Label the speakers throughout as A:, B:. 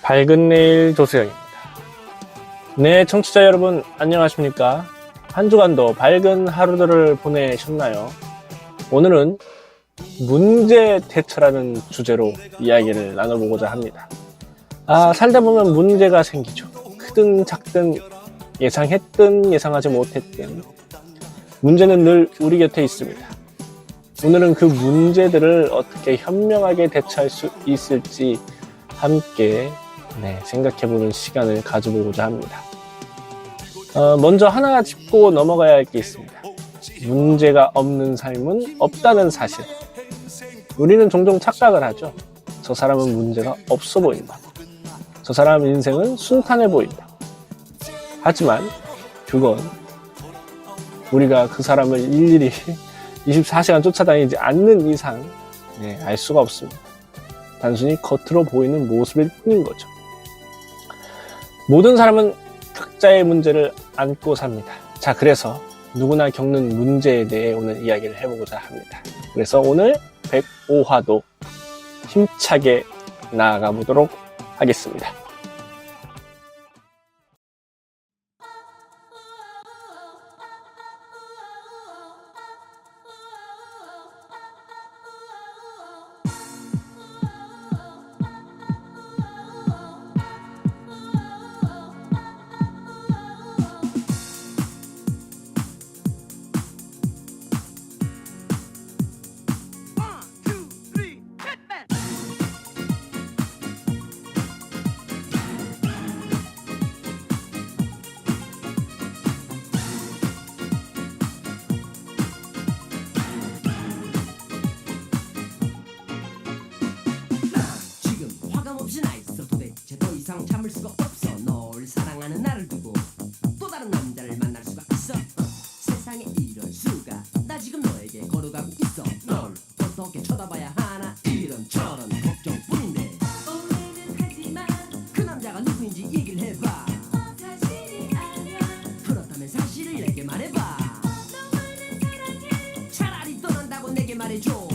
A: 밝은 내일 조수영입니다. 네, 청취자 여러분 안녕하십니까? 한 주간도 밝은 하루들을 보내셨나요? 오늘은 문제 대처라는 주제로 이야기를 나눠보고자 합니다. 살다 보면 문제가 생기죠. 크든 작든 예상했든 예상하지 못했든 문제는 늘 우리 곁에 있습니다. 오늘은 그 문제들을 어떻게 현명하게 대처할 수 있을지 함께 생각해보는 시간을 가져보고자 합니다. 먼저 하나 짚고 넘어가야 할 게 있습니다. 문제가 없는 삶은 없다는 사실. 우리는 종종 착각을 하죠. 저 사람은 문제가 없어 보인다. 저 사람 인생은 순탄해 보인다. 하지만 그건 우리가 그 사람을 일일이 24시간 쫓아다니지 않는 이상 알 수가 없습니다. 단순히 겉으로 보이는 모습일 뿐인 거죠. 모든 사람은 각자의 문제를 안고 삽니다. 자, 그래서 누구나 겪는 문제에 대해 오늘 이야기를 해보고자 합니다. 그래서 오늘 105화도 힘차게 나아가 보도록 하겠습니다.
B: 참을 수가 없어. 널 사랑하는 나를 두고 또 다른 남자를 만날 수가 있어. 세상에 이럴 수가. 나 지금 너에게 걸어가고 있어. 널 어떻게 쳐다봐야 하나 이런저런 걱정뿐인데 오해는 하지만 그 남자가 누구인지 얘기를 해봐. 사실이 아니야. 그렇다면 사실을 내게 말해봐. 너만을 사랑해. 차라리 떠난다고 내게 말해줘.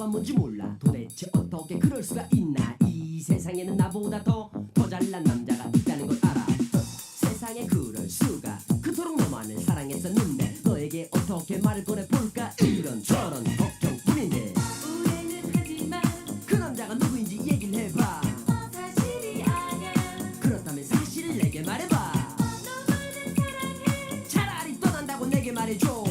B: 뭔지 몰라. 도대체 어떻게 그럴 수가 있나. 이 세상에는 나보다 더 잘난 남자가 있다는 걸 알아. 세상에 그럴 수가. 그토록 너만을 사랑했었는데 너에게 어떻게 말을 꺼내볼까. 이런저런 걱정뿐인데 오해는 하지만 그 남자가 누구인지 얘기를 해봐. 사실이 아니야. 그렇다면 사실을 내게 말해봐. 너만을 사랑해. 차라리 떠난다고 내게 말해줘.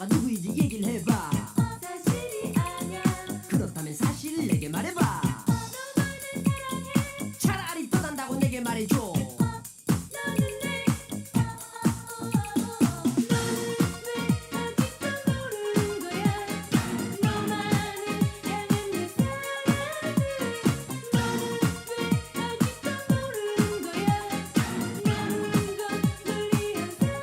B: 누구인지 얘기를 해봐. 사실이 아니야. 그렇다면 사실을 내게 말해봐. 너만을 사랑해. 차라리 떠난다고 내게 말해줘. 너는 왜 아직도 모르는 거야. 너만을 향한 내 사랑을. 너는 왜 아직도 모르는 거야. 나는 건 널 위한 사랑.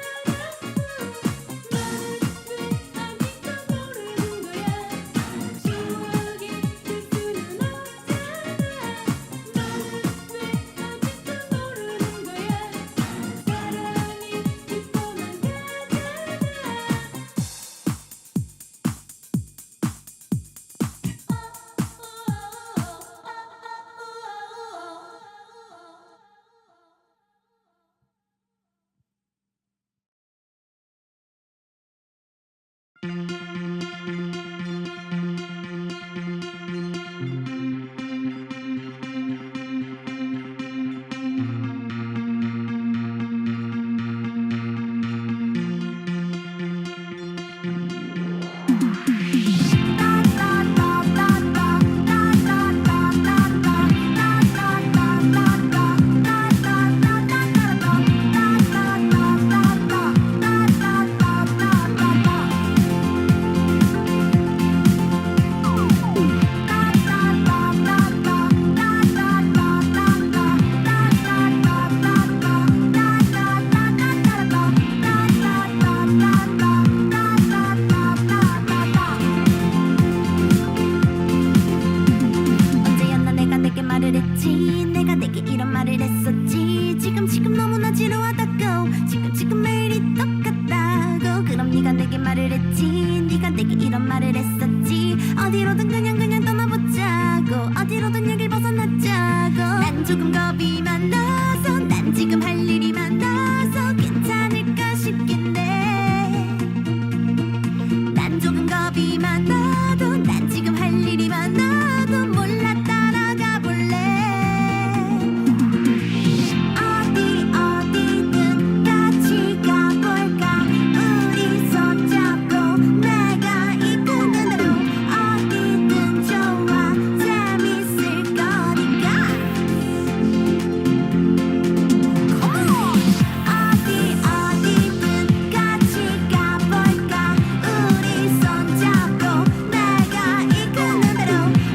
C: 조금 겁이 많아서 난 지금 할 일이 많아서 괜찮을까 싶긴데 난 조금 겁이 많아도 난 지금 할 일이 많아도 몰라 따라가 볼래 어디든 같이 가볼까 우리 손잡고 내가 이끄는 대로 어디든 좋아 재밌을 거니까 어디든 같이 가볼까 우리 손잡고 내가 이끄는 대로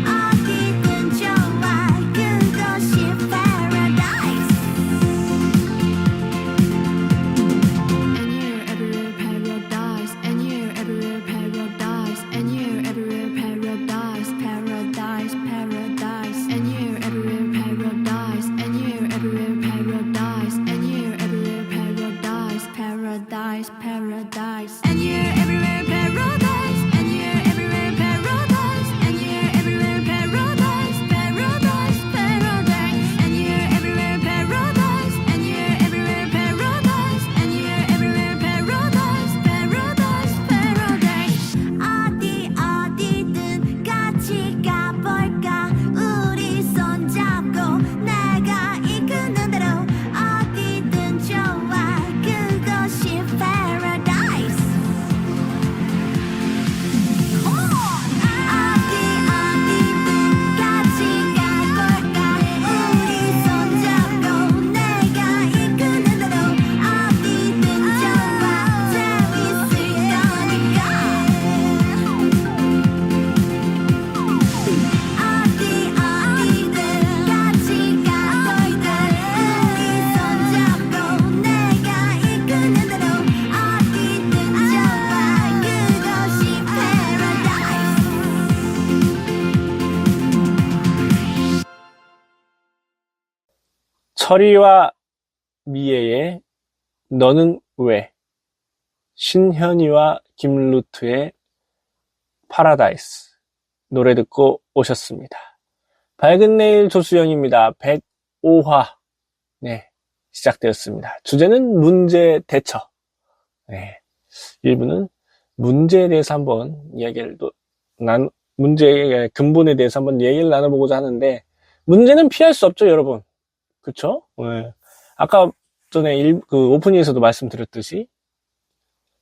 C: 어디든 좋아 그것이 paradise
D: And you're everywhere paradise. And you're everywhere paradise. Paradise, paradise. And you're everywhere paradise. And you're everywhere paradise. And you're everywhere paradise. Paradise, paradise. And you're everywhere paradise. And you're everywhere paradise. And you're everywhere paradise. Paradise, paradise. And you're everywhere paradise. And you're everywhere paradise. And you're everywhere paradise. Paradise, paradise.
C: 어디든 같이 가볼까 우리 손잡고 내가 이끄는 대로 어디든 좋아 그것이 paradise 어디든 같이 가볼까 우리 손잡고 내가 이끄는 대로 어디든 좋아 재밌을 거니까 어디든 같이 가볼까 우리 손잡고 내가 이끄는 대로 어디든 좋아 그것이 paradise
A: 철이와 미애의 너는 왜, 신현이와 김루트의 파라다이스 노래 듣고 오셨습니다. 밝은 내일 조수영입니다. 105화 네, 시작되었습니다. 주제는 문제 대처. 네, 1부는 문제에 대해서 한번 문제의 근본에 대해서 한번 얘기를 나눠보고자 하는데, 문제는 피할 수 없죠, 여러분. 그쵸? 네. 아까 전에 오프닝에서도 말씀드렸듯이,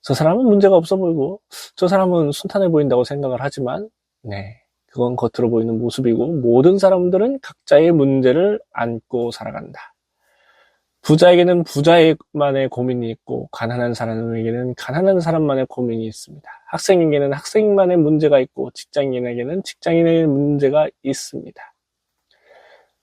A: 저 사람은 문제가 없어 보이고, 저 사람은 순탄해 보인다고 생각을 하지만, 네, 그건 겉으로 보이는 모습이고, 모든 사람들은 각자의 문제를 안고 살아간다. 부자에게는 부자만의 고민이 있고, 가난한 사람에게는 가난한 사람만의 고민이 있습니다. 학생에게는 학생만의 문제가 있고, 직장인에게는 직장인의 문제가 있습니다.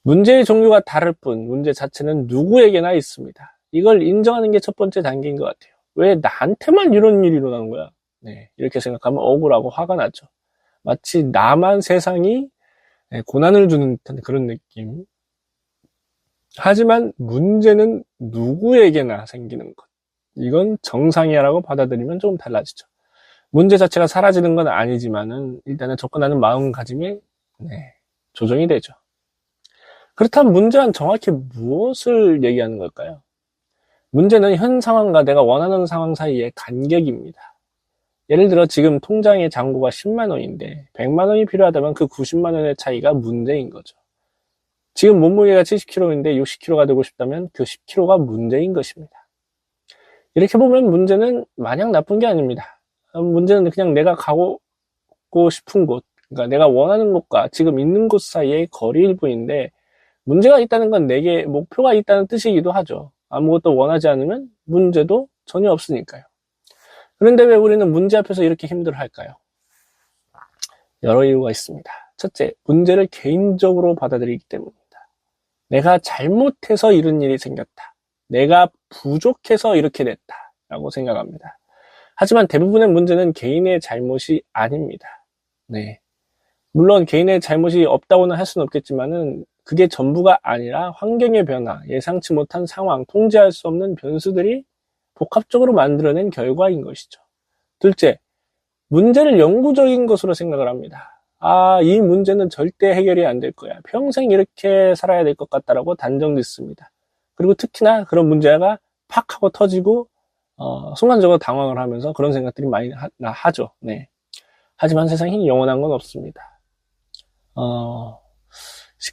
A: 문제의 종류가 다를 뿐 문제 자체는 누구에게나 있습니다. 이걸 인정하는 게 첫 번째 단계인 것 같아요. 왜 나한테만 이런 일이 일어나는 거야? 네, 이렇게 생각하면 억울하고 화가 나죠. 마치 나만 세상이 고난을 주는 듯한 그런 느낌. 하지만 문제는 누구에게나 생기는 것. 이건 정상이야라고 받아들이면 조금 달라지죠. 문제 자체가 사라지는 건 아니지만은 일단은 접근하는 마음가짐이 조정이 되죠. 그렇다면 문제는 정확히 무엇을 얘기하는 걸까요? 문제는 현 상황과 내가 원하는 상황 사이의 간격입니다. 예를 들어 지금 통장의 잔고가 10만 원인데 100만 원이 필요하다면 그 90만 원의 차이가 문제인 거죠. 지금 몸무게가 70kg인데 60kg가 되고 싶다면 그 10kg가 문제인 것입니다. 이렇게 보면 문제는 마냥 나쁜 게 아닙니다. 문제는 그냥 내가 가고 싶은 곳, 그러니까 내가 원하는 곳과 지금 있는 곳 사이의 거리일 뿐인데, 문제가 있다는 건 내게 목표가 있다는 뜻이기도 하죠. 아무것도 원하지 않으면 문제도 전혀 없으니까요. 그런데 왜 우리는 문제 앞에서 이렇게 힘들어할까요? 여러 이유가 있습니다. 첫째, 문제를 개인적으로 받아들이기 때문입니다. 내가 잘못해서 이런 일이 생겼다. 내가 부족해서 이렇게 됐다. 라고 생각합니다. 하지만 대부분의 문제는 개인의 잘못이 아닙니다. 네. 물론 개인의 잘못이 없다고는 할 수는 없겠지만은 그게 전부가 아니라 환경의 변화, 예상치 못한 상황, 통제할 수 없는 변수들이 복합적으로 만들어낸 결과인 것이죠. 둘째, 문제를 영구적인 것으로 생각을 합니다. 아, 이 문제는 절대 해결이 안 될 거야. 평생 이렇게 살아야 될 것 같다라고 단정짓습니다. 그리고 특히나 그런 문제가 팍 하고 터지고 순간적으로 당황을 하면서 그런 생각들이 많이 하죠. 네. 하지만 세상에 영원한 건 없습니다.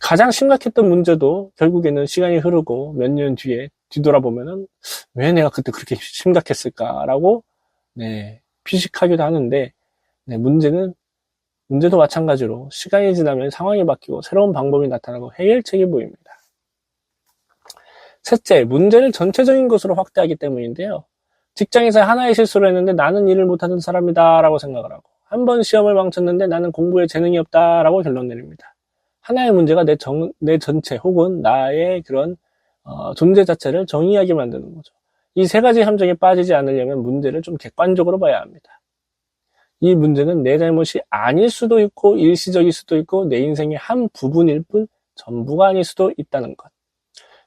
A: 가장 심각했던 문제도 결국에는 시간이 흐르고 몇 년 뒤에 뒤돌아보면은 왜 내가 그때 그렇게 심각했을까라고 네, 피식하기도 하는데 네, 문제도 마찬가지로 시간이 지나면 상황이 바뀌고 새로운 방법이 나타나고 해결책이 보입니다. 셋째, 문제를 전체적인 것으로 확대하기 때문인데요. 직장에서 하나의 실수를 했는데 나는 일을 못하는 사람이다 라고 생각을 하고 한 번 시험을 망쳤는데 나는 공부에 재능이 없다 라고 결론 내립니다. 하나의 문제가 내 전체 혹은 나의 그런 존재 자체를 정의하게 만드는 거죠. 이 세 가지 함정에 빠지지 않으려면 문제를 좀 객관적으로 봐야 합니다. 이 문제는 내 잘못이 아닐 수도 있고 일시적일 수도 있고 내 인생의 한 부분일 뿐 전부가 아닐 수도 있다는 것.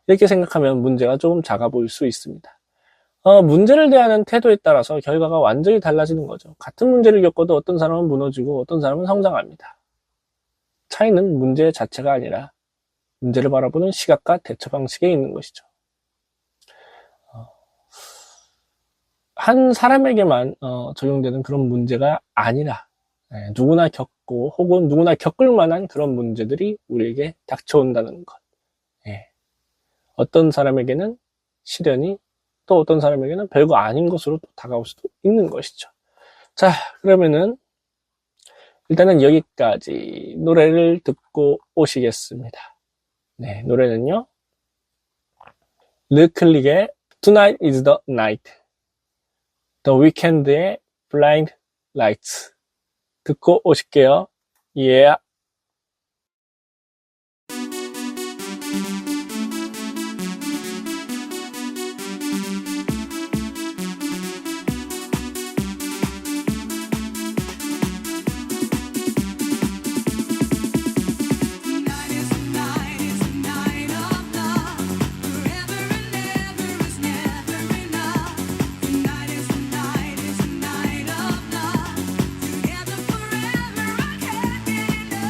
A: 이렇게 생각하면 문제가 조금 작아 보일 수 있습니다. 문제를 대하는 태도에 따라서 결과가 완전히 달라지는 거죠. 같은 문제를 겪어도 어떤 사람은 무너지고 어떤 사람은 성장합니다. 차이는 문제 자체가 아니라 문제를 바라보는 시각과 대처 방식에 있는 것이죠. 한 사람에게만 적용되는 그런 문제가 아니라 누구나 겪고 혹은 누구나 겪을 만한 그런 문제들이 우리에게 닥쳐온다는 것. 어떤 사람에게는 시련이 또 어떤 사람에게는 별거 아닌 것으로 다가올 수도 있는 것이죠. 자, 그러면은 일단은 여기까지 노래를 듣고 오시겠습니다. 네, 노래는요. 르클릭의 Tonight is the Night, The Weeknd의 Blind Lights 듣고 오실게요. Yeah.
C: Together forever, I can't get enough.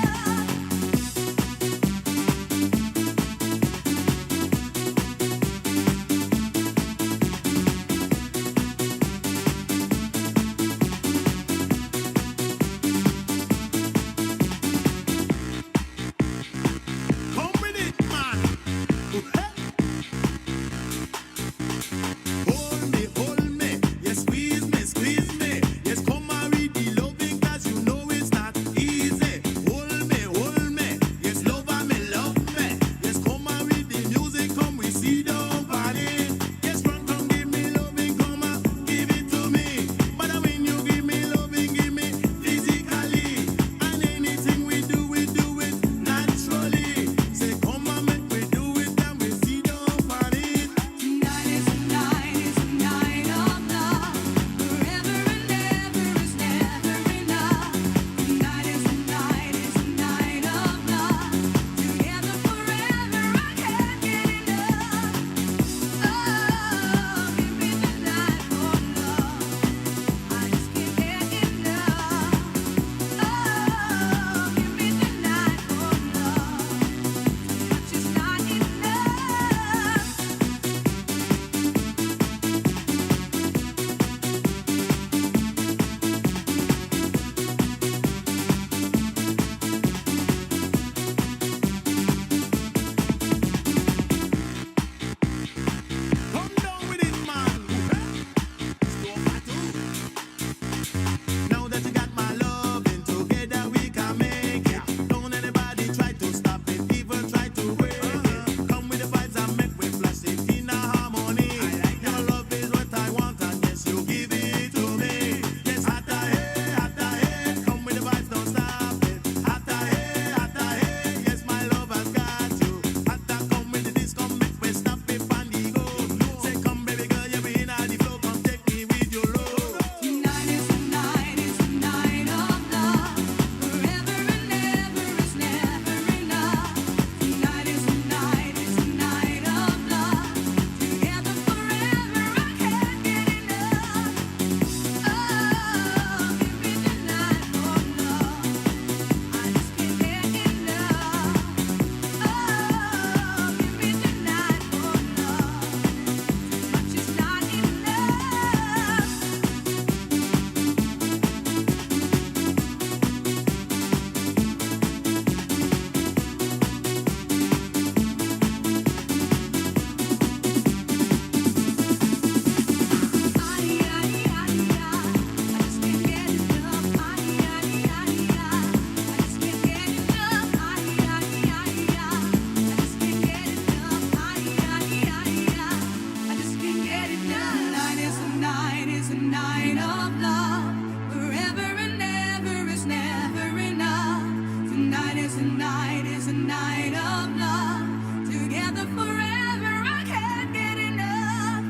C: love, love. Together forever, I can't get enough.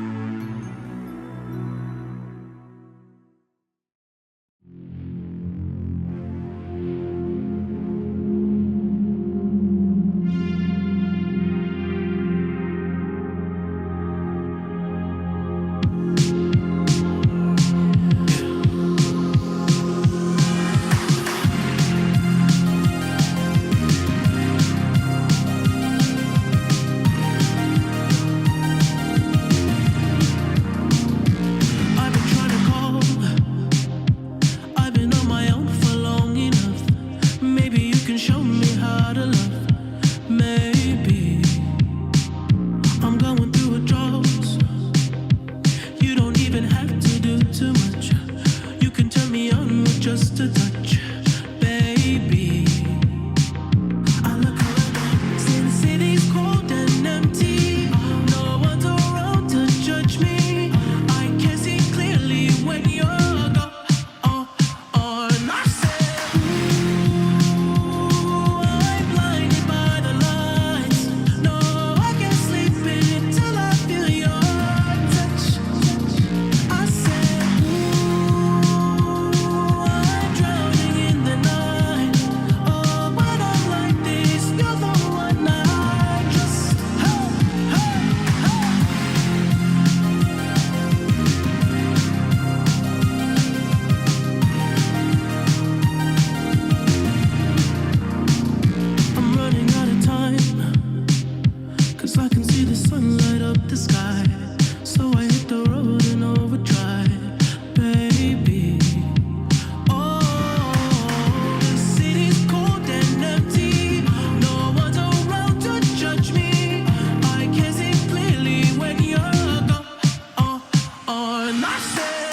E: I've been trying to call. I've been on my own for long enough. Maybe you can show me how to love. Maybe I'm going through a drought. You don't even have to do too much. You can turn me on with just a touch, baby. I look around since city's cold and empty. No one's around to judge me. I can see clearly when you're gone. I said, ooh, I'm blinded by the lights. No, I can't sleep until I feel your touch. I said, ooh, I'm drowning in the night. Oh, when I'm like this, you're the one I just. Hey, hey, hey. I'm running out of time, 'cause I can see the sun light up the sky. So I hit the road in overdrive, baby. Oh, the city's cold and empty. No one's around to judge me. I can see clearly when you're gone. And I said,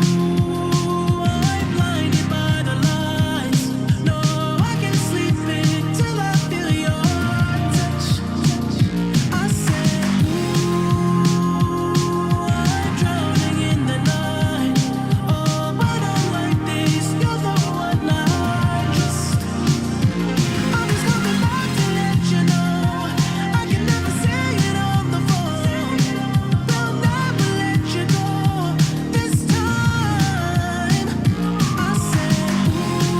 E: ooh, I'm blinded by the lights. No, I can't sleep until I feel your touch. I said, ooh, I'm drowning in the night. Oh, when I'm like this, you're the one I just. I'm just coming back to let you know I can never say it on the phone. They'll never let you go this time. I said, ooh,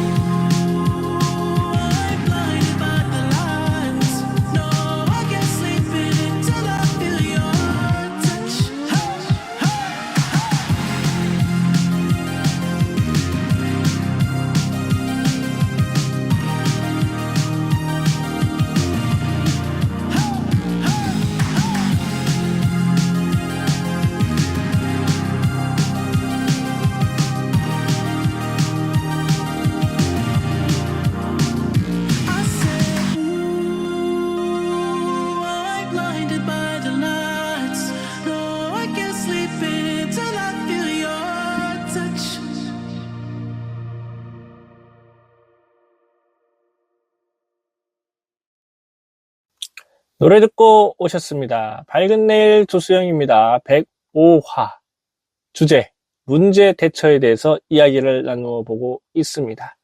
E: I'm blinded by the lights. No, I can't sleep until I feel your touch. Hey, I said, ooh, I'm blinded by the lights. No, I can't sleep until I feel your touch.
A: 노래 듣고 오셨습니다. 밝은 내일 조수영입니다. 105화 주제 문제 대처에 대해서 이야기를 나누어 보고 있습니다.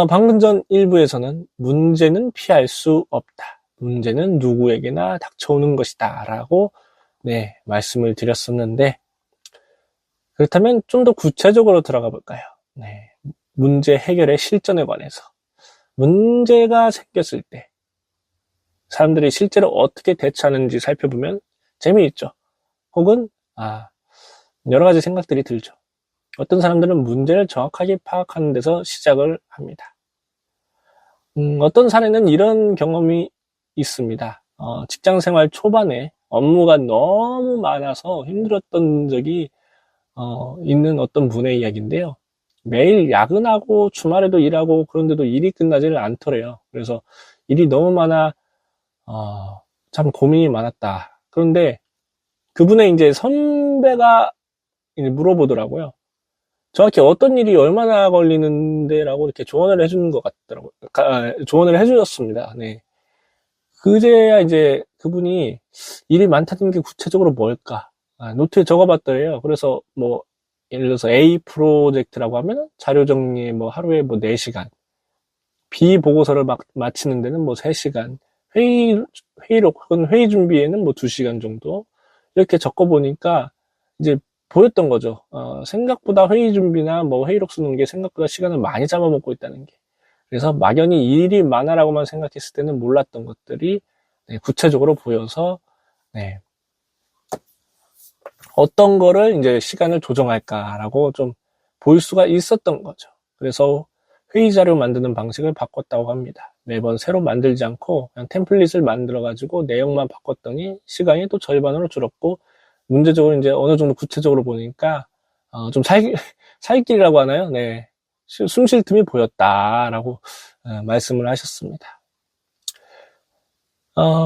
A: 방금 전 1부에서는 문제는 피할 수 없다. 문제는 누구에게나 닥쳐오는 것이다. 라고 말씀을 드렸었는데 그렇다면 좀 더 구체적으로 들어가 볼까요? 문제 해결의 실전에 관해서 문제가 생겼을 때 사람들이 실제로 어떻게 대처하는지 살펴보면 재미있죠. 혹은 여러 가지 생각들이 들죠. 어떤 사람들은 문제를 정확하게 파악하는 데서 시작을 합니다. 어떤 사례는 이런 경험이 있습니다. 직장생활 초반에 업무가 너무 많아서 힘들었던 적이 있는 어떤 분의 이야기인데요. 매일 야근하고 주말에도 일하고 그런데도 일이 끝나지를 않더래요. 그래서 일이 너무 많아 참 고민이 많았다. 그런데 그분의 이제 선배가 이제 물어보더라고요. 정확히 어떤 일이 얼마나 걸리는데 라고 이렇게 조언을 해주는 것 같더라고요. 조언을 해주셨습니다. 네. 그제야 이제 그분이 일이 많다는 게 구체적으로 뭘까? 노트에 적어봤더래요. 그래서 뭐, 예를 들어서 A 프로젝트라고 하면 자료 정리에 뭐 하루에 뭐 4시간. 비보고서를 마치는 데는 뭐 3시간, 회의록 혹은 회의 준비에는 뭐 2시간 정도 이렇게 적어보니까 이제 보였던 거죠. 생각보다 회의 준비나 뭐 회의록 쓰는 게 생각보다 시간을 많이 잡아먹고 있다는 게. 그래서 막연히 일이 많아라고만 생각했을 때는 몰랐던 것들이 네, 구체적으로 보여서 네, 어떤 거를 이제 시간을 조정할까라고 좀 볼 수가 있었던 거죠. 그래서 회의 자료 만드는 방식을 바꿨다고 합니다. 매번 새로 만들지 않고 그냥 템플릿을 만들어 가지고 내용만 바꿨더니 시간이 또 절반으로 줄었고 문제적으로 이제 어느 정도 구체적으로 보니까 좀 살길이라고 하나요? 네, 숨 쉴 틈이 보였다라고 말씀을 하셨습니다.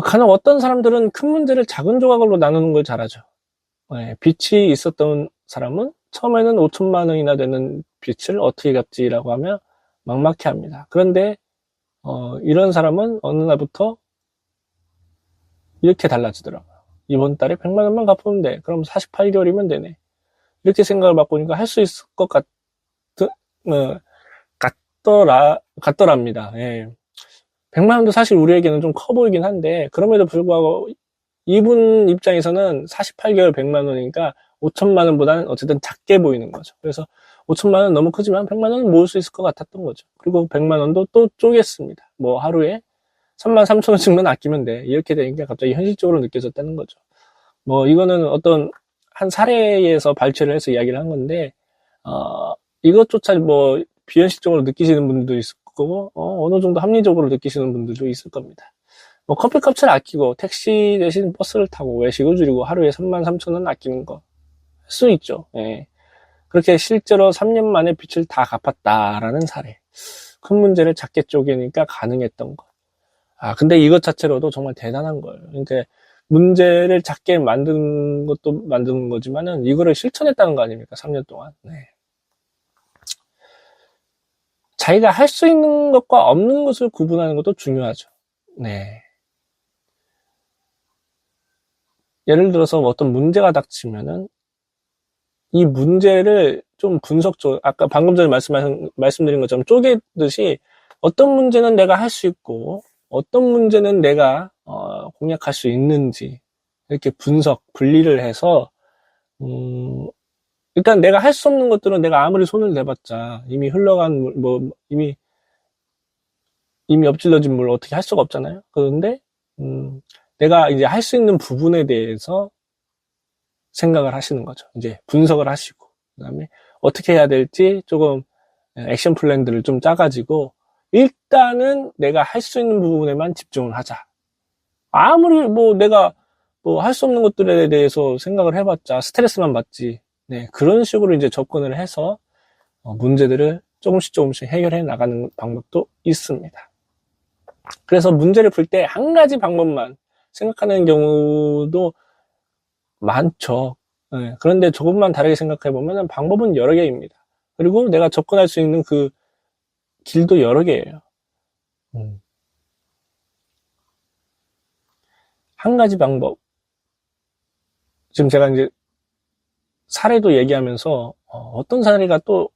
A: 간혹 어떤 사람들은 큰 문제를 작은 조각으로 나누는 걸 잘하죠. 네, 빚이 있었던 사람은 처음에는 5천만 원이나 되는 빚을 어떻게 갚지라고 하면 막막해 합니다. 그런데 이런 사람은 어느 날부터 이렇게 달라지더라고요. 이번 달에 100만 원만 갚으면 돼. 그럼 48개월이면 되네. 이렇게 생각을 바꾸니까 할 수 있을 것 같더랍니다. 예. 100만 원도 사실 우리에게는 좀 커 보이긴 한데 그럼에도 불구하고 이분 입장에서는 48개월 100만 원이니까 5천만 원보다는 어쨌든 작게 보이는 거죠. 그래서 5천만 원 너무 크지만 100만 원은 모을 수 있을 것 같았던 거죠. 그리고 100만 원도 또 쪼갰습니다. 뭐 하루에 3만 3천 원씩만 아끼면 돼. 이렇게 되니까 갑자기 현실적으로 느껴졌다는 거죠. 뭐 이거는 어떤 한 사례에서 발췌를 해서 이야기를 한 건데 이것조차 뭐 비현실적으로 느끼시는 분들도 있을 거고 어느 정도 합리적으로 느끼시는 분들도 있을 겁니다. 뭐 커피값을 아끼고 택시 대신 버스를 타고 외식을 줄이고 하루에 3만 3천 원 아끼는 거 할 수 있죠. 예. 그렇게 실제로 3년 만에 빚을 다 갚았다라는 사례. 큰 문제를 작게 쪼개니까 가능했던 것. 근데 이것 자체로도 정말 대단한 거예요. 그러니까 문제를 작게 만드는 것도 만드는 거지만은 이거를 실천했다는 거 아닙니까? 3년 동안. 네. 자기가 할 수 있는 것과 없는 것을 구분하는 것도 중요하죠. 네. 예를 들어서 어떤 문제가 닥치면은 이 문제를 좀 아까 방금 전에 말씀드린 것처럼 쪼개듯이 어떤 문제는 내가 할 수 있고 어떤 문제는 내가 공략할 수 있는지 이렇게 분리를 해서 일단 내가 할 수 없는 것들은 내가 아무리 손을 내봤자 이미 흘러간 물, 이미 엎질러진 물 어떻게 할 수가 없잖아요. 그런데 내가 이제 할 수 있는 부분에 대해서 생각을 하시는 거죠. 이제 분석을 하시고 그다음에 어떻게 해야 될지 조금 액션 플랜들을 좀 짜가지고 일단은 내가 할 수 있는 부분에만 집중을 하자. 아무리 내가 할 수 없는 것들에 대해서 생각을 해봤자 스트레스만 받지. 네, 그런 식으로 이제 접근을 해서 문제들을 조금씩 해결해 나가는 방법도 있습니다. 그래서 문제를 풀 때 한 가지 방법만 생각하는 경우도 많죠. 네, 그런데 조금만 다르게 생각해 보면 방법은 여러 개입니다. 그리고 내가 접근할 수 있는 그 길도 여러 개예요. 한 가지 방법. 지금 제가 이제 사례도 얘기하면서 어떤 사례가 또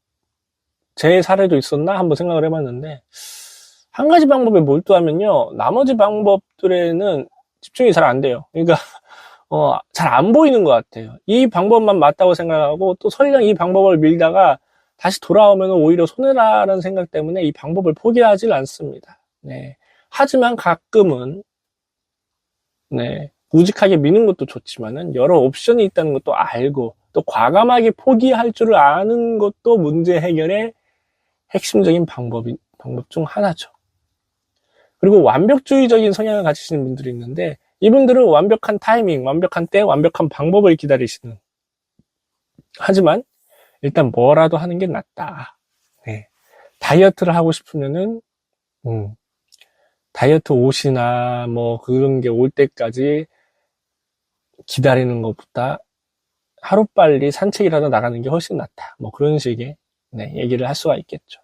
A: 제 사례도 있었나 한번 생각을 해봤는데 한 가지 방법에 몰두하면요 나머지 방법들에는 집중이 잘 안 돼요. 그러니까 잘 안 보이는 것 같아요. 이 방법만 맞다고 생각하고 또 설령 이 방법을 밀다가 다시 돌아오면 오히려 손해라는 생각 때문에 이 방법을 포기하지 않습니다. 네. 하지만 가끔은 네, 우직하게 미는 것도 좋지만은 여러 옵션이 있다는 것도 알고 또 과감하게 포기할 줄을 아는 것도 문제 해결의 핵심적인 방법 중 하나죠. 그리고 완벽주의적인 성향을 가지시는 분들이 있는데 이분들은 완벽한 타이밍, 완벽한 때, 완벽한 방법을 기다리시는. 하지만 일단 뭐라도 하는 게 낫다. 네. 다이어트를 하고 싶으면은 다이어트 옷이나 뭐 그런 게 올 때까지 기다리는 것보다 하루빨리 산책이라도 나가는 게 훨씬 낫다. 뭐 그런 식의 네, 얘기를 할 수가 있겠죠.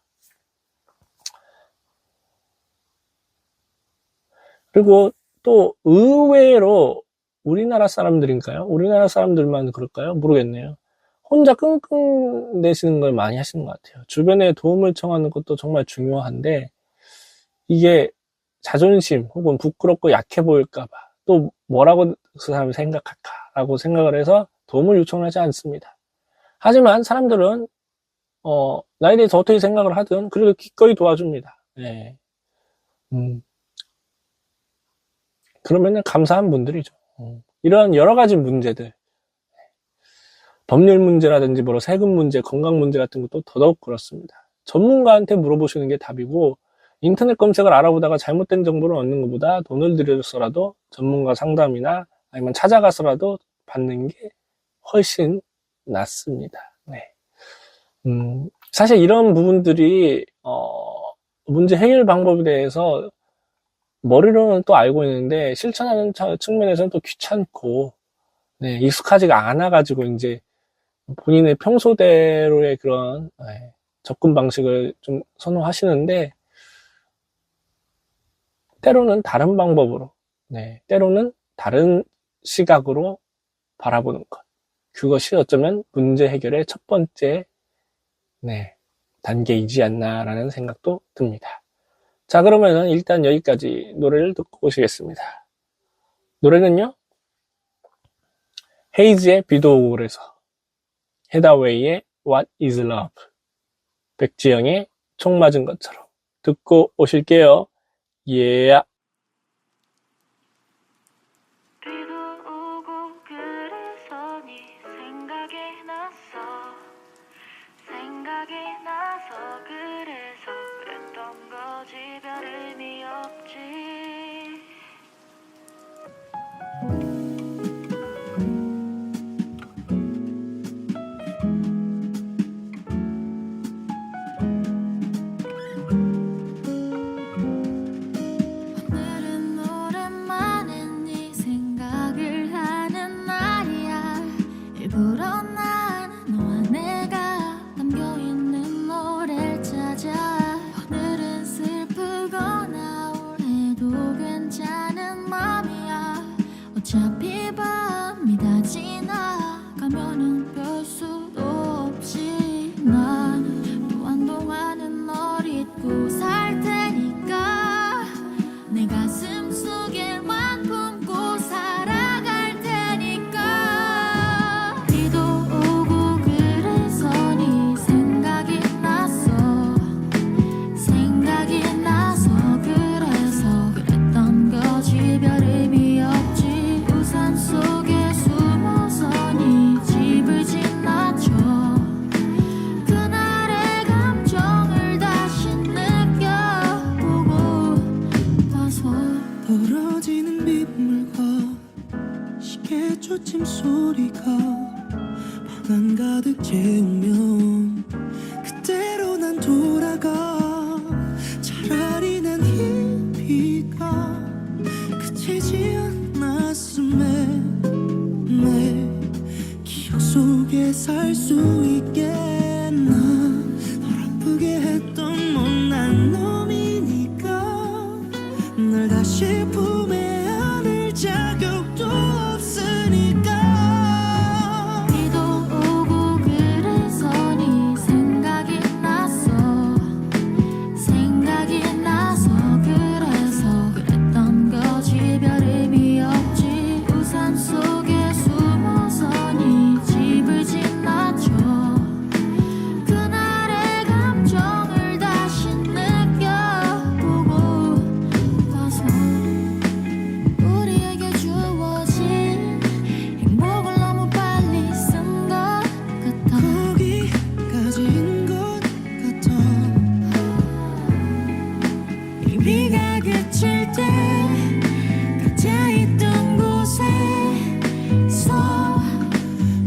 A: 그리고 또 의외로 우리나라 사람들인가요? 우리나라 사람들만 그럴까요? 모르겠네요. 혼자 끙끙 내시는 걸 많이 하시는 것 같아요. 주변에 도움을 청하는 것도 정말 중요한데 이게 자존심 혹은 부끄럽고 약해 보일까봐 또 뭐라고 그 사람이 생각할까라고 생각을 해서 도움을 요청하지 않습니다. 하지만 사람들은 나에 대해서 어떻게 생각을 하든 그래도 기꺼이 도와줍니다. 네. 그러면은 감사한 분들이죠. 이런 여러 가지 문제들, 법률 문제라든지 뭐 세금 문제, 건강 문제 같은 것도 더더욱 그렇습니다. 전문가한테 물어보시는 게 답이고, 인터넷 검색을 알아보다가 잘못된 정보를 얻는 것보다 돈을 들여서라도 전문가 상담이나 아니면 찾아가서라도 받는 게 훨씬 낫습니다. 네. 사실 이런 부분들이 문제 해결 방법에 대해서 머리로는 또 알고 있는데 실천하는 측면에서는 또 귀찮고, 네, 익숙하지가 않아가지고 이제 본인의 평소대로의 그런 접근 방식을 좀 선호하시는데, 때로는 다른 방법으로, 네, 때로는 다른 시각으로 바라보는 것, 그것이 어쩌면 문제 해결의 첫 번째 단계이지 않나라는 생각도 듭니다. 자, 그러면은 일단 여기까지 노래를 듣고 오시겠습니다. 노래는요, 헤이즈의 비도 오고 그래서, 헤다웨이의 What is Love, 백지영의 총 맞은 것처럼 듣고 오실게요. 예.
C: 비도 오고 그래서 네 생각이 나서 그래서 그랬던 거지 별 의미 없지. 오늘은 오랜만에 네 생각을 하는 날이야. 일부러 난 너와 내가 담겨있는 노래를 찾아. 오늘은 슬프거나 우울해도 괜찮은 맘이야. 어차피 밤이 다 지나가면은 별 수도 없이 난 또 한동안은 널 잊고 살 테니까 내 가슴 속에만 품고 살아갈 테니까. 비도 오고 그래서 네 생각이 나서 그래서 그랬던 거지 별 의미 없지. 우산 속에 숨어서 네 집을 지나쳐 그날의 감정을 다시 느껴보고 봐서.
E: 떨어지는 빗물과 시계 초침 소리가 방 한가득 채우면 그때로 난 돌아가. 차라리 난 이 비가 그치지 않았음에 내 기억 속에 살 수 있겠나. 널 아프게 했던 못난 놈이니까 널 다시 품에 안을 자격도 없으니까.
C: 비도 오고 그래서 네 생각이 나서 그래서 그랬던 거지 별 의미 없지. 우산 속에 숨어서 네 집을 지나쳐 그날의 감정을 다시 느껴보고 봐서. 우리에게 주어진 행복을 너무 빨리 쓴 것 같아.
E: 거기까지인 것 같아.
C: 이 비가 그칠 때 각자 있던 곳에서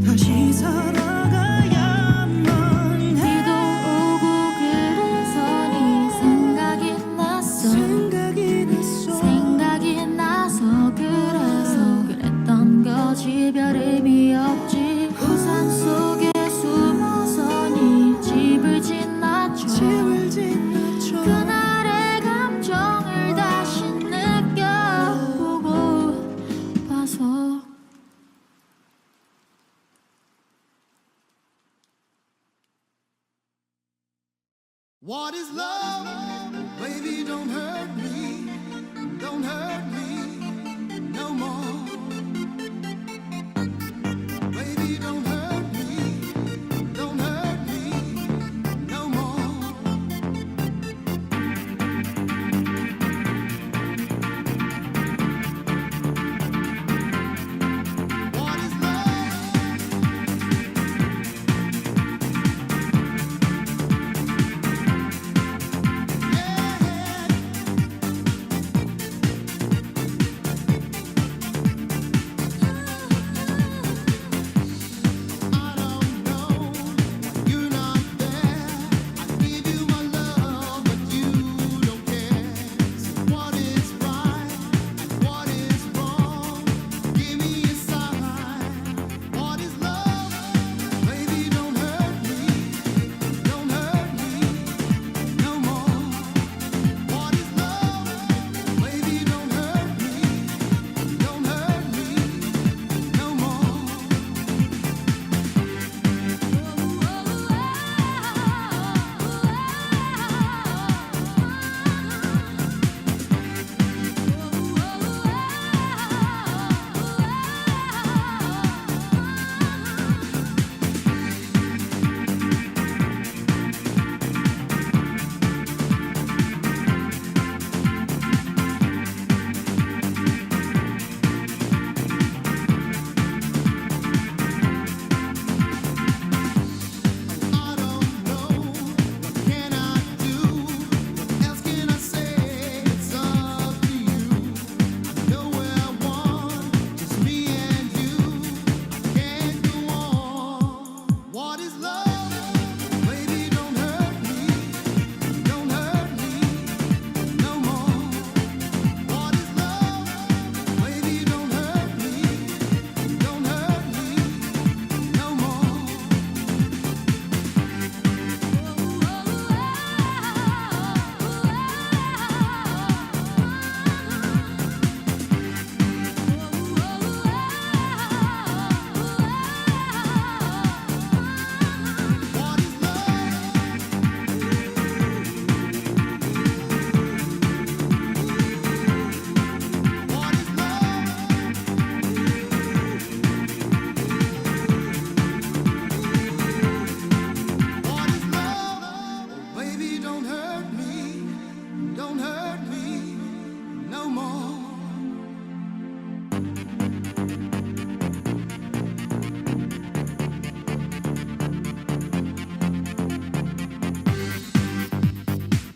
E: 다시 살아가야만 해.
C: 비도 오고 그래서 네 생각이 나서 그래서 그랬던 거지 별 의미 없지. 우산 속에 숨어서 네 집을 지나쳐 그날의 감정을 다시 느껴보고 봐서.
E: What is love? Baby, don't hurt me, don't hurt me no more. Baby, don't hurt me, don't hurt me no more. What is love? I don't know, you're not there. I give you my love, but you don't care. So what is right and what is wrong? Give me a sign. What is love? Baby, don't hurt me no more. What is love? Baby, don't hurt me no more. I don't know, what can I do? What else can I say? It's up to you. I know where I want, just me and you. I can't go on. What is love? Baby, don't hurt me no more. What is love? Baby, don't hurt me no more. What is love? What is love? What is love? Oh, baby, don't hurt me no more.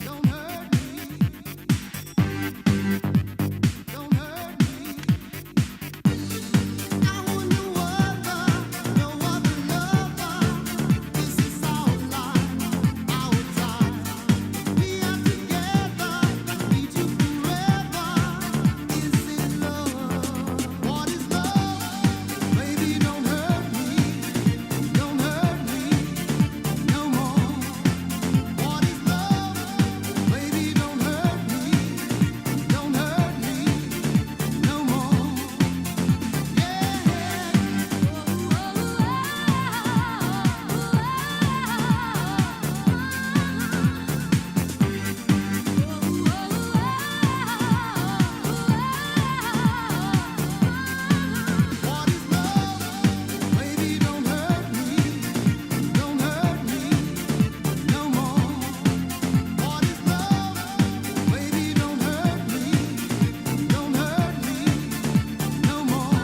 E: Don't hurt me. Don't hurt me. I want no other lover. This is our life, our time. We are together, need you forever. Is it love? What is love? Baby, don't hurt me no more. What is love? Baby, don't hurt me no more. What is love? Baby, don't hurt me no more.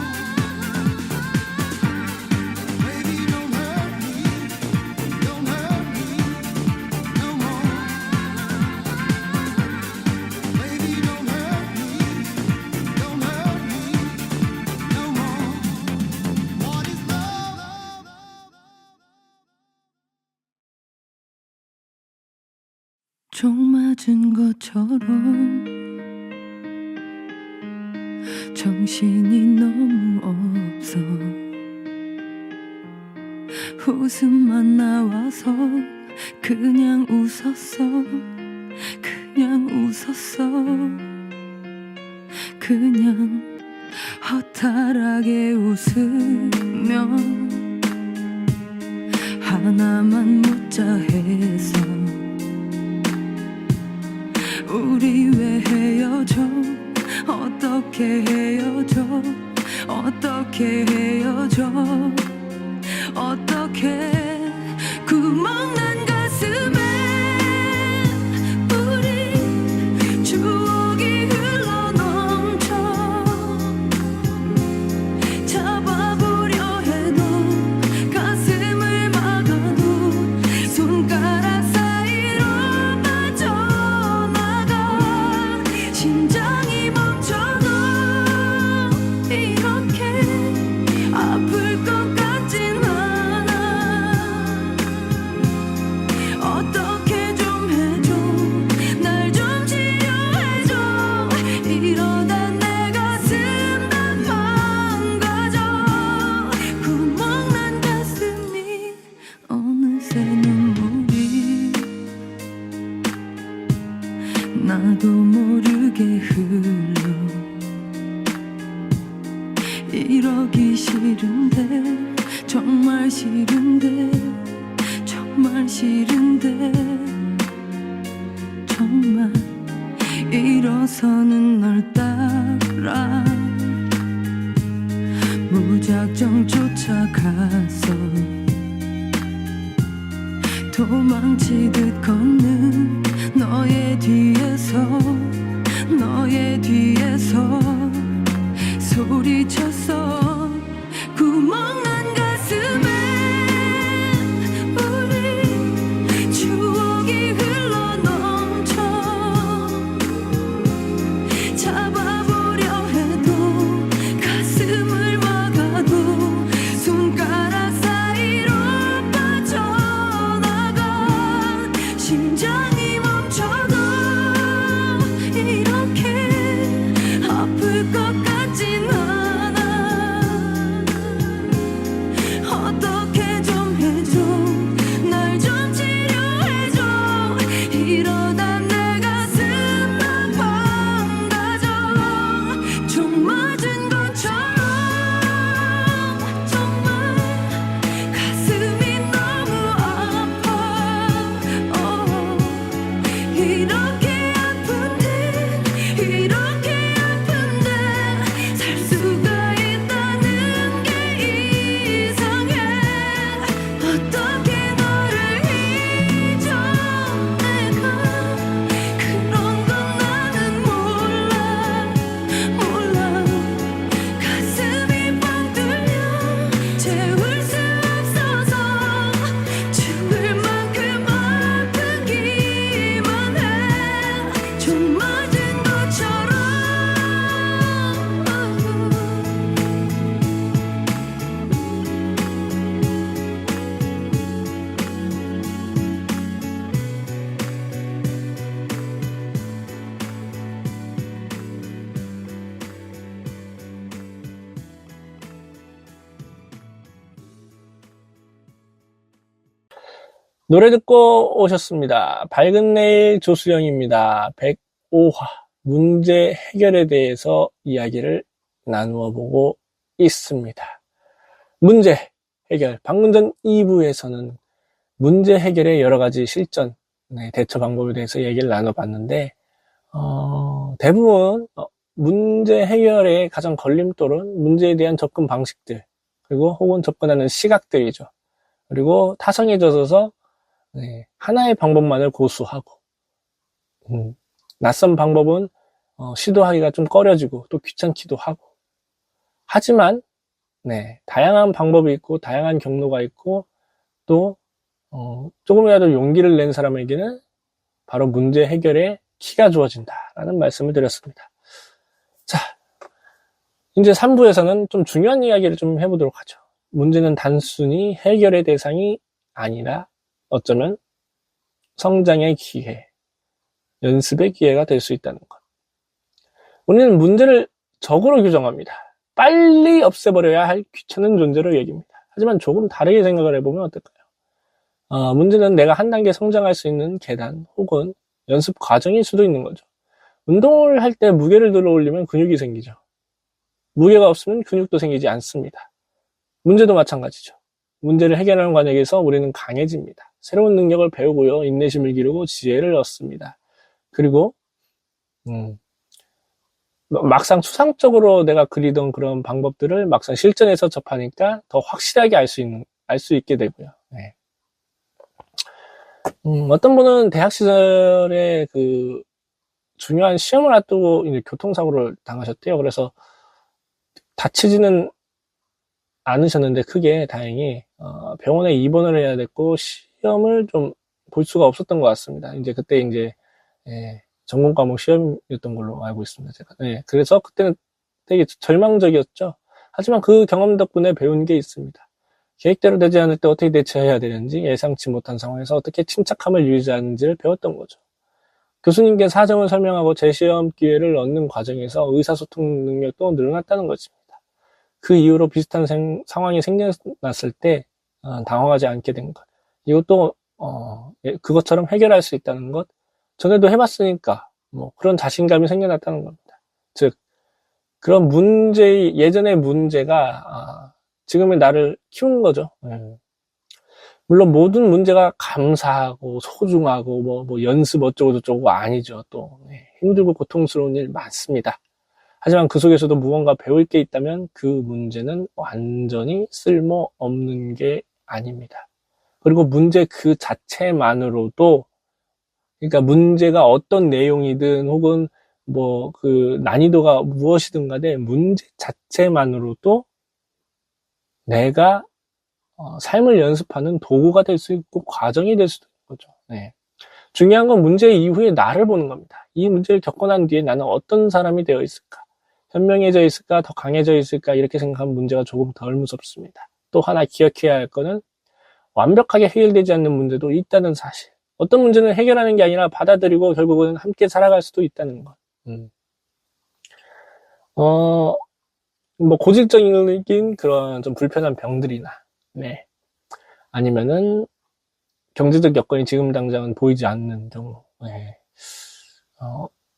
E: What is love? Baby, don't hurt me no more. Baby, don't hurt me no more. Baby, don't hurt me no more. What is love?
F: 종 맞은 것처럼 정신이 너무 없어. 웃음만 나와서 그냥 웃었어. 그냥 허탈하게 웃으면 하나만 묻자 해서 어떻게 헤어져 어떻게 헤어져 어떻게 구멍난 가슴에 우리 추억이 흘러넘쳐 잡아보려 해도 가슴을 막아도 손가락 사이로 빠져나가 심장이 멈춰도 이렇게 아플 것 같진 않아 어떻게 좀 해줘 날 좀 치료해줘 이러다 내 가슴 다 망가져 구멍난 가슴이 어느새 눈물이 나도 모르게 흘러 이러기 싫은데 정말 싫은데 정말 싫은데 정말 일어서는 널 따라 무작정 쫓아가서 도망치듯 걷는 너의 뒤에서 소리쳤어 구멍난 가슴에 우리 추억이 흘러넘쳐 잡아보려 해도 가슴을 막아도 손가락 사이로 빠져나가 심장이 멈춰도 이렇게 아플 것 같진 않아 어떻게 좀 해줘 날 좀 치료해줘 이러다 내 가슴 다 망가져 총 맞은 것처럼 정말 가슴이 너무 아파 이렇게 아픈데 살 수가 있다는 게 이상해 어떻게 너를 잊어 내가 그런 건 나는 몰라 가슴이 뻥 뚫려 채울 수 없어서 죽을 만큼 아프기만 해 총 맞은 것처럼
A: 노래 듣고 오셨습니다. 밝은 내일 조수영입니다. 105화 문제 해결에 대해서 이야기를 나누어 보고 있습니다. 문제 해결 방금 전 2부에서는 문제 해결의 여러 가지 실전 대처 방법에 대해서 얘기를 나눠봤는데 대부분 문제 해결의 가장 걸림돌은 문제에 대한 접근 방식들 그리고 혹은 접근하는 시각들이죠. 그리고 타성에 젖어서 하나의 방법만을 고수하고 낯선 방법은 시도하기가 좀 꺼려지고 또 귀찮기도 하고 하지만 다양한 방법이 있고 다양한 경로가 있고 또 조금이라도 용기를 낸 사람에게는 바로 문제 해결의 키가 주어진다라는 말씀을 드렸습니다. 자, 이제 3부에서는 좀 중요한 이야기를 좀 해보도록 하죠. 문제는 단순히 해결의 대상이 아니라 어쩌면 성장의 기회, 연습의 기회가 될 수 있다는 것. 우리는 문제를 적으로 규정합니다. 빨리 없애버려야 할 귀찮은 존재로 얘기합니다. 하지만 조금 다르게 생각을 해보면 어떨까요? 문제는 내가 한 단계 성장할 수 있는 계단 혹은 연습 과정일 수도 있는 거죠. 운동을 할 때 무게를 들어 올리면 근육이 생기죠. 무게가 없으면 근육도 생기지 않습니다. 문제도 마찬가지죠. 문제를 해결하는 과정에서 우리는 강해집니다. 새로운 능력을 배우고요. 인내심을 기르고 지혜를 얻습니다. 그리고 막상 추상적으로 내가 그리던 그런 방법들을 막상 실전에서 접하니까 더 확실하게 알 수 있게 되고요. 네. 어떤 분은 대학 시절에 그 중요한 시험을 앞두고 이제 교통사고를 당하셨대요. 그래서 다치지는 않으셨는데 크게 다행히 병원에 입원을 해야 됐고 시험을 좀 볼 수가 없었던 것 같습니다. 이제 그때 이제 전공 과목 시험이었던 걸로 알고 있습니다. 제가. 그래서 그때는 되게 절망적이었죠. 하지만 그 경험 덕분에 배운 게 있습니다. 계획대로 되지 않을 때 어떻게 대처해야 되는지, 예상치 못한 상황에서 어떻게 침착함을 유지하는지를 배웠던 거죠. 교수님께 사정을 설명하고 재시험 기회를 얻는 과정에서 의사소통 능력도 늘어났다는 것입니다. 그 이후로 비슷한 상황이 생겨났을 때 당황하지 않게 된 것. 이것도 그것처럼 해결할 수 있다는 것. 전에도 해봤으니까 뭐 그런 자신감이 생겨났다는 겁니다. 즉 그런 예전의 문제가 지금의 나를 키운 거죠. 물론 모든 문제가 감사하고 소중하고 뭐 연습 어쩌고 저쩌고 아니죠. 또 힘들고 고통스러운 일 많습니다. 하지만 그 속에서도 무언가 배울 게 있다면 그 문제는 완전히 쓸모없는 게 아닙니다. 그리고 문제 그 자체만으로도, 그러니까 문제가 어떤 내용이든 혹은 뭐 그 난이도가 무엇이든 간에 문제 자체만으로도 내가 삶을 연습하는 도구가 될 수 있고 과정이 될 수도 있는 거죠. 중요한 건 문제 이후에 나를 보는 겁니다. 이 문제를 겪고 난 뒤에 나는 어떤 사람이 되어 있을까? 현명해져 있을까? 더 강해져 있을까? 이렇게 생각하면 문제가 조금 덜 무섭습니다. 또 하나 기억해야 할 거는 완벽하게 해결되지 않는 문제도 있다는 사실. 어떤 문제는 해결하는 게 아니라 받아들이고 결국은 함께 살아갈 수도 있다는 것. 뭐 고질적인 그런 좀 불편한 병들이나, 아니면은 경제적 여건이 지금 당장은 보이지 않는 경우,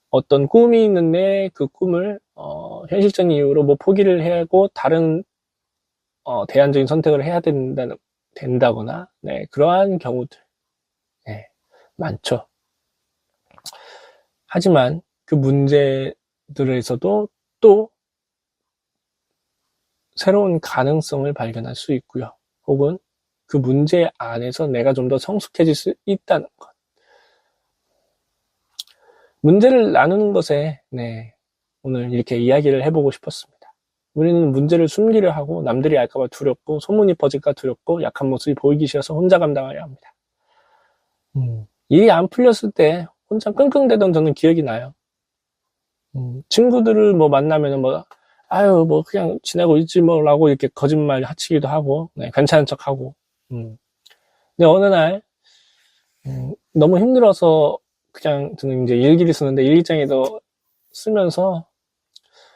A: 어떤 꿈이 있는데 그 꿈을 현실적인 이유로 뭐 포기를 하고 다른 대안적인 선택을 해야 된다거나, 그러한 경우들 많죠. 하지만 그 문제들에서도 또 새로운 가능성을 발견할 수 있고요. 혹은 그 문제 안에서 내가 좀 더 성숙해질 수 있다는 것. 문제를 나누는 것에 오늘 이렇게 이야기를 해보고 싶었습니다. 우리는 문제를 숨기려 하고 남들이 알까봐 두렵고 소문이 퍼질까 두렵고 약한 모습이 보이기 싫어서 혼자 감당하려 합니다. 일이 안 풀렸을 때 혼자 끙끙대던 저는 기억이 나요. 친구들을 뭐 만나면은 뭐 그냥 지내고 있지 뭐라고 이렇게 거짓말 하치기도 하고, 괜찮은 척 하고. 근데 어느 날, 너무 힘들어서 그냥 저는 이제 일기를 쓰는데 일기장에도 쓰면서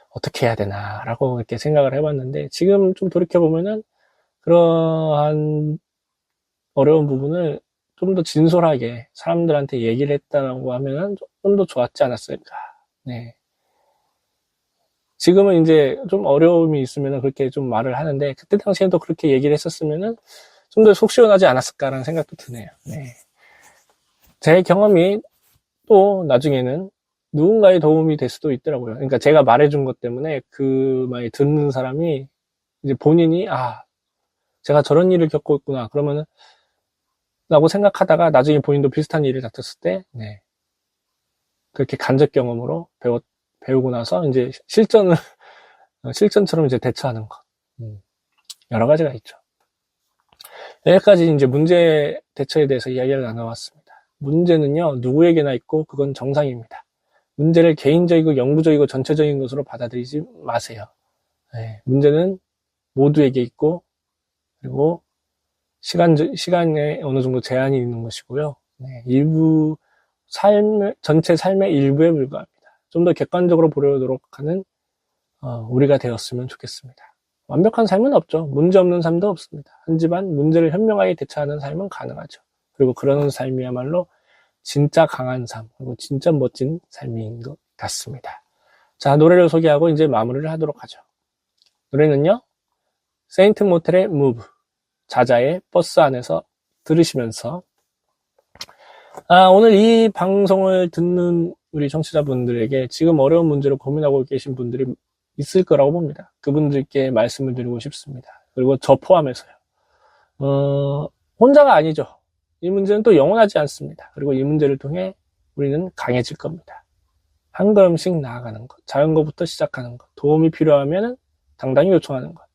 A: 어떻게 해야 되나라고 이렇게 생각을 해봤는데 지금 좀 돌이켜보면은 그러한 어려운 부분을 좀 더 진솔하게 사람들한테 얘기를 했다고 하면은 좀 더 좋았지 않았을까. 지금은 이제 좀 어려움이 있으면 그렇게 좀 말을 하는데 그때 당시에도 그렇게 얘기를 했었으면은 좀 더 속 시원하지 않았을까라는 생각도 드네요. 제 경험이 또 나중에는 누군가의 도움이 될 수도 있더라고요. 그러니까 제가 말해준 것 때문에 그 말 듣는 사람이 이제 본인이 제가 저런 일을 겪고 있구나 그러면은 라고 생각하다가 나중에 본인도 비슷한 일을 닥쳤을 때 그렇게 간접 경험으로 배우고 나서 이제 실전처럼 이제 대처하는 것. 여러 가지가 있죠. 여기까지 이제 문제 대처에 대해서 이야기를 나눠봤습니다. 문제는요, 누구에게나 있고 그건 정상입니다. 문제를 개인적이고 영구적이고 전체적인 것으로 받아들이지 마세요. 문제는 모두에게 있고, 그리고 시간에 어느 정도 제한이 있는 것이고요. 전체 삶의 일부에 불과합니다. 좀 더 객관적으로 보려도록 하는 우리가 되었으면 좋겠습니다. 완벽한 삶은 없죠. 문제 없는 삶도 없습니다. 하지만 문제를 현명하게 대처하는 삶은 가능하죠. 그리고 그런 삶이야말로 진짜 강한 삶, 그리고 진짜 멋진 삶인 것 같습니다. 자, 노래를 소개하고 이제 마무리를 하도록 하죠. 노래는요, 세인트 모텔의 Move, 자자의 버스 안에서 들으시면서 오늘 이 방송을 듣는 우리 청취자분들에게 지금 어려운 문제로 고민하고 계신 분들이 있을 거라고 봅니다. 그분들께 말씀을 드리고 싶습니다. 그리고 저 포함해서요. 혼자가 아니죠. 이 문제는 또 영원하지 않습니다. 그리고 이 문제를 통해 우리는 강해질 겁니다. 한 걸음씩 나아가는 것, 작은 것부터 시작하는 것, 도움이 필요하면 당당히 요청하는 것,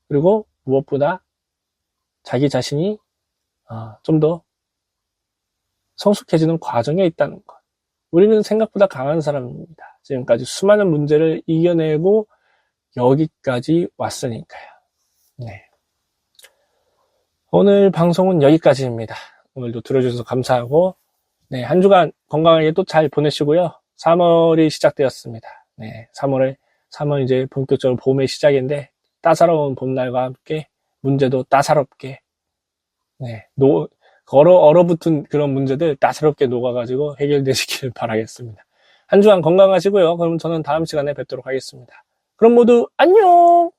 A: 그리고 무엇보다 자기 자신이 좀 더 성숙해지는 과정에 있다는 것. 우리는 생각보다 강한 사람입니다. 지금까지 수많은 문제를 이겨내고 여기까지 왔으니까요. 네. 오늘 방송은 여기까지입니다. 오늘도 들어주셔서 감사하고, 네, 한 주간 건강하게 또 잘 보내시고요. 3월이 시작되었습니다. 네, 3월 이제 본격적으로 봄의 시작인데, 따사로운 봄날과 함께 문제도 따사롭게, 네, 얼어붙은 그런 문제들 따사롭게 녹아가지고 해결되시길 바라겠습니다. 한 주간 건강하시고요. 그럼 저는 다음 시간에 뵙도록 하겠습니다. 그럼 모두 안녕!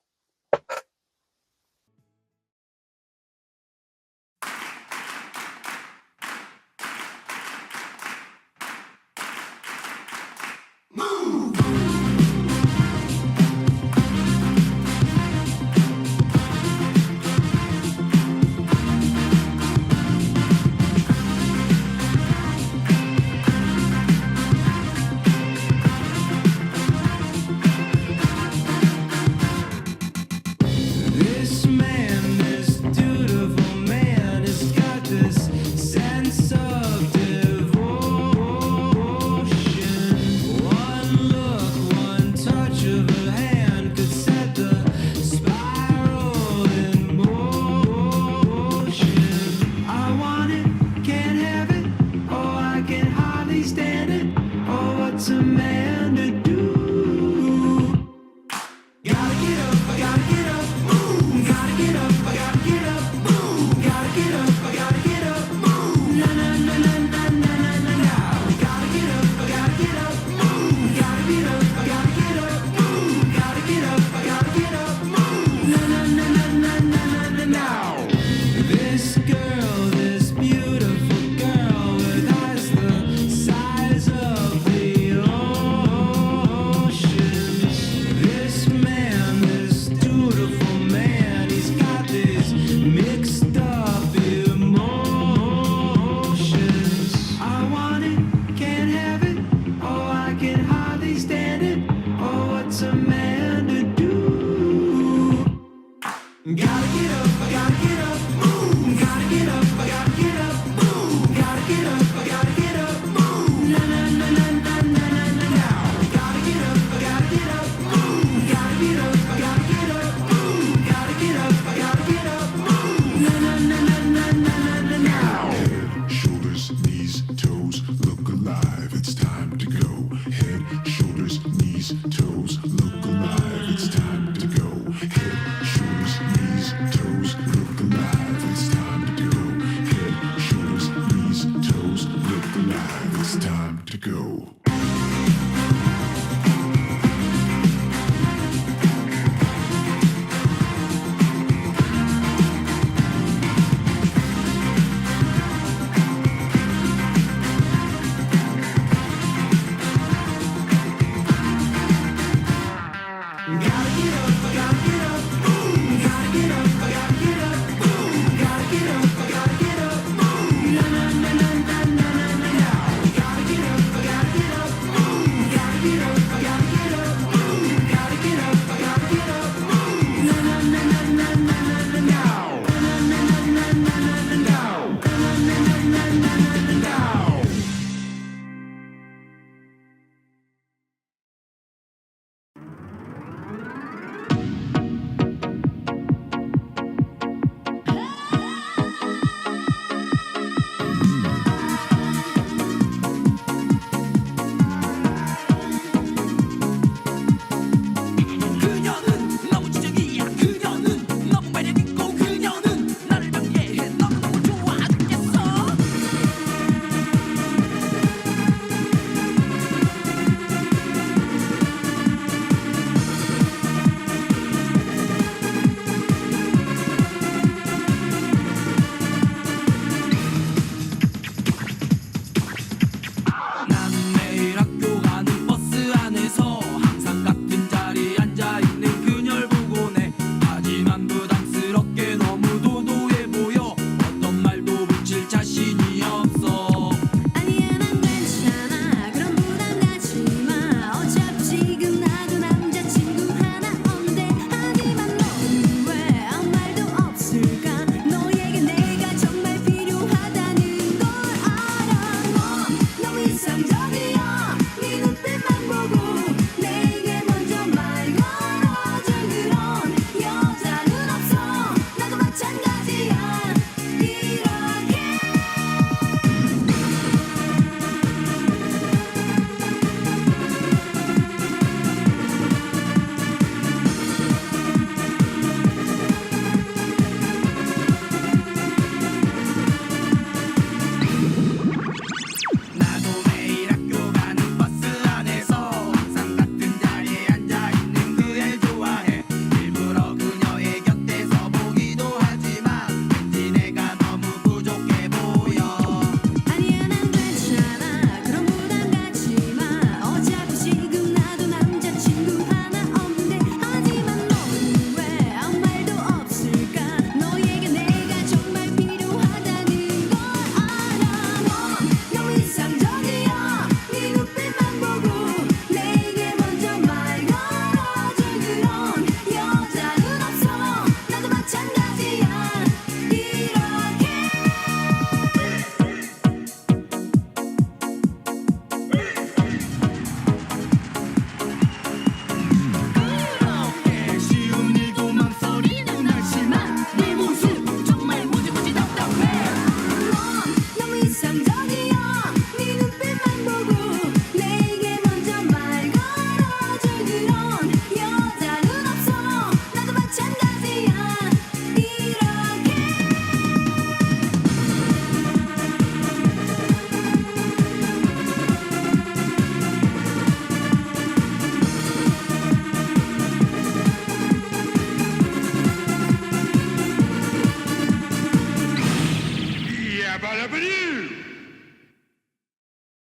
E: This man, this beautiful man, has got this sense of devotion. One look, one touch of her hand could set the spiral in motion. I want it, can't have it, oh I can hardly stand it. Oh, what's a man to do? Gotta get up, I gotta get up. Gotta get up, I gotta get up, move. Gotta get up, I gotta get up, move. Na na na na na na na na na. Gotta get up, I gotta get up, move. Gotta get up, I gotta get up, move. Gotta get up, I gotta get up, move. Na na na na na na na na. This girl, this beautiful girl with eyes the size of the ocean. This man, this beautiful man, he's got these mixed up emotions. I want it, can't have it, oh I can hardly stand it. Oh, what's a man to do? Gotta get up.